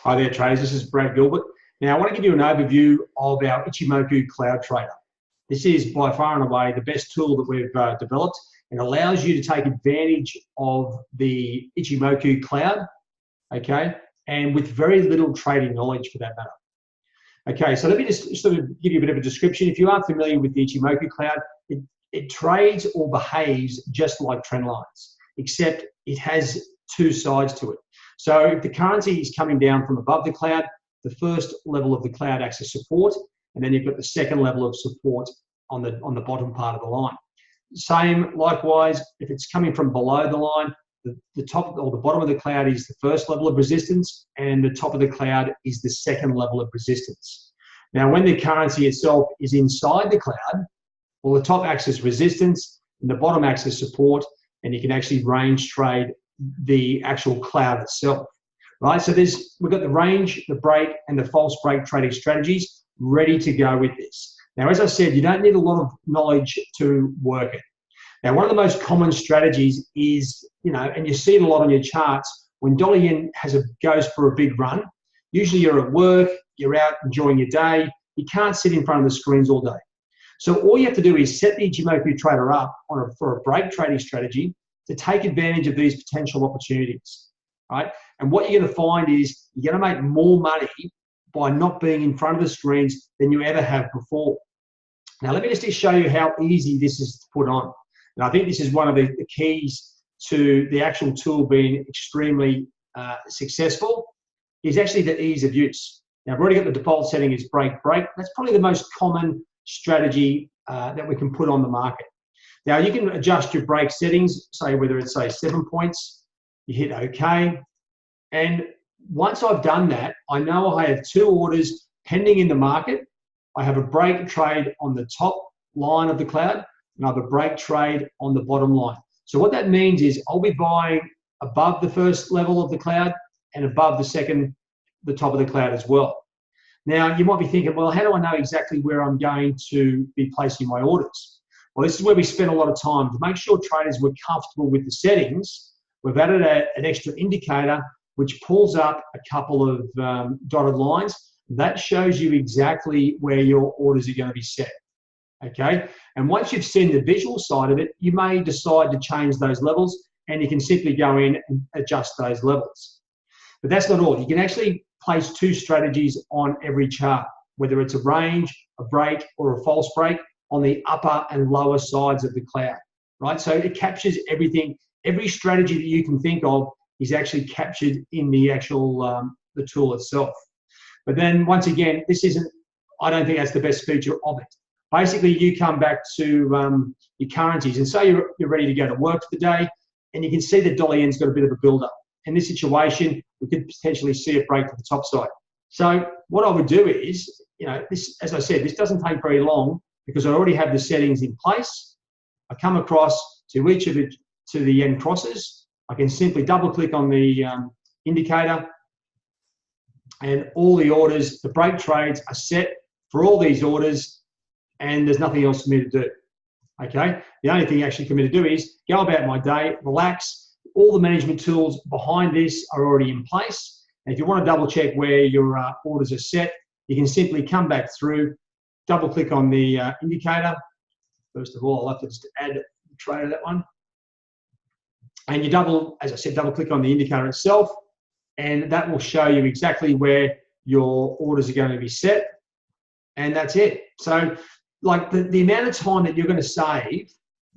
Hi there, traders. This is Brad Gilbert. Now, I want to give you an overview of our Ichimoku Cloud Trader. This is by far and away the best tool that we've developed, and allows you to take advantage of the Ichimoku Cloud, okay, and with very little trading knowledge for that matter. Okay, so let me just sort of give you a bit of a description. If you aren't familiar with the Ichimoku Cloud, it trades or behaves just like trend lines, except it has two sides to it. So if the currency is coming down from above the cloud, the first level of the cloud acts as support, and then you've got the second level of support on the bottom part of the line. Same, likewise, if it's coming from below the line, the top or the bottom of the cloud is the first level of resistance, and the top of the cloud is the second level of resistance. Now, when the currency itself is inside the cloud, well, the top acts as resistance, and the bottom acts as support, and you can actually range trade the actual cloud itself, right? So we've got the range, the break, and the false break trading strategies ready to go with this. Now, as I said, you don't need a lot of knowledge to work it. Now, one of the most common strategies is, and you see it a lot on your charts, when dollar yen goes for a big run, usually you're at work, you're out enjoying your day, you can't sit in front of the screens all day. So all you have to do is set the Ichimoku trader up for a break trading strategy to take advantage of these potential opportunities, right? And what you're going to find is you're going to make more money by not being in front of the screens than you ever have before. Now, let me just show you how easy this is to put on. And I think this is one of the keys to the actual tool being extremely successful, is actually the ease of use. Now, I've already got the default setting is break. That's probably the most common strategy that we can put on the market. Now, you can adjust your break settings, say whether it's, say, 7 points, you hit OK. And once I've done that, I know I have two orders pending in the market. I have a break trade on the top line of the cloud, and I have a break trade on the bottom line. So what that means is I'll be buying above the first level of the cloud and above the top of the cloud as well. Now, you might be thinking, well, how do I know exactly where I'm going to be placing my orders? Well, this is where we spend a lot of time. To make sure traders were comfortable with the settings, we've added an extra indicator which pulls up a couple of dotted lines. That shows you exactly where your orders are going to be set, okay? And once you've seen the visual side of it, you may decide to change those levels, and you can simply go in and adjust those levels. But that's not all. You can actually place two strategies on every chart, whether it's a range, a break, or a false break, on the upper and lower sides of the cloud, right? So it captures everything. Every strategy that you can think of is actually captured in the actual the tool itself. But then once again, I don't think that's the best feature of it. Basically, you come back to your currencies, and say you're ready to go to work for the day, and you can see that dollar yen's got a bit of a build-up. In this situation, we could potentially see it break to the top side. So what I would do is, this, as I said, this doesn't take very long, because I already have the settings in place. I come across to each of the yen crosses. I can simply double click on the indicator, and all the orders, the break trades are set for all these orders, and there's nothing else for me to do, okay? The only thing actually for me to do is go about my day, relax. All the management tools behind this are already in place. And if you want to double check where your orders are set, you can simply come back through, double click on the indicator. First of all, I'll have to just add the trade to that one. And you double click on the indicator itself, and that will show you exactly where your orders are going to be set. And that's it. So like the amount of time that you're going to save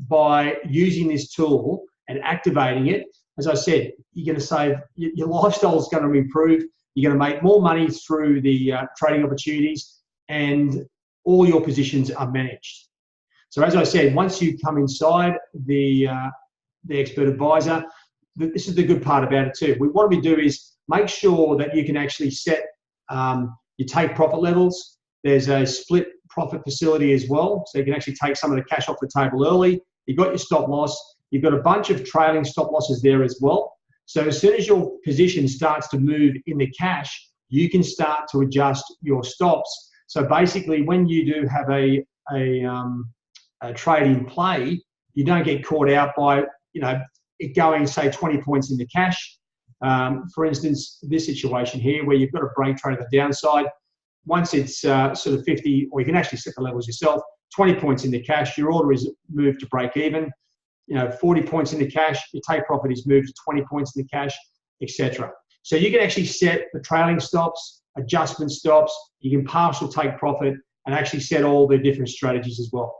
by using this tool and activating it, as I said, you're going to save, your lifestyle is going to improve. You're going to make more money through the trading opportunities, and all your positions are managed. So as I said, once you come inside the expert advisor, this is the good part about it too. What we do is make sure that you can actually set your take profit levels. There's a split profit facility as well, so you can actually take some of the cash off the table early. You've got your stop loss. You've got a bunch of trailing stop losses there as well. So as soon as your position starts to move in the cash, you can start to adjust your stops. So basically, when you do have a trade in play, you don't get caught out by it going, say, 20 points in the cash. For instance, this situation here where you've got a break trade on the downside, once it's sort of 50, or you can actually set the levels yourself, 20 points into cash, your order is moved to break even. 40 points into cash, your take profit is moved to 20 points into cash, etc. So you can actually set the trailing stops, adjustment stops, you can partial take profit, and actually set all the different strategies as well.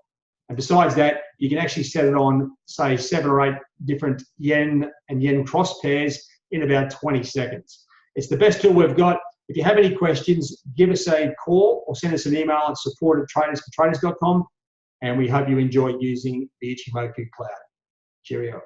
And besides that, you can actually set it on, say, 7 or 8 different yen and yen cross pairs in about 20 seconds. It's the best tool we've got. If you have any questions, give us a call or send us an email at support@tradersfortraders.com, and we hope you enjoy using the Ichimoku Cloud. Cheerio.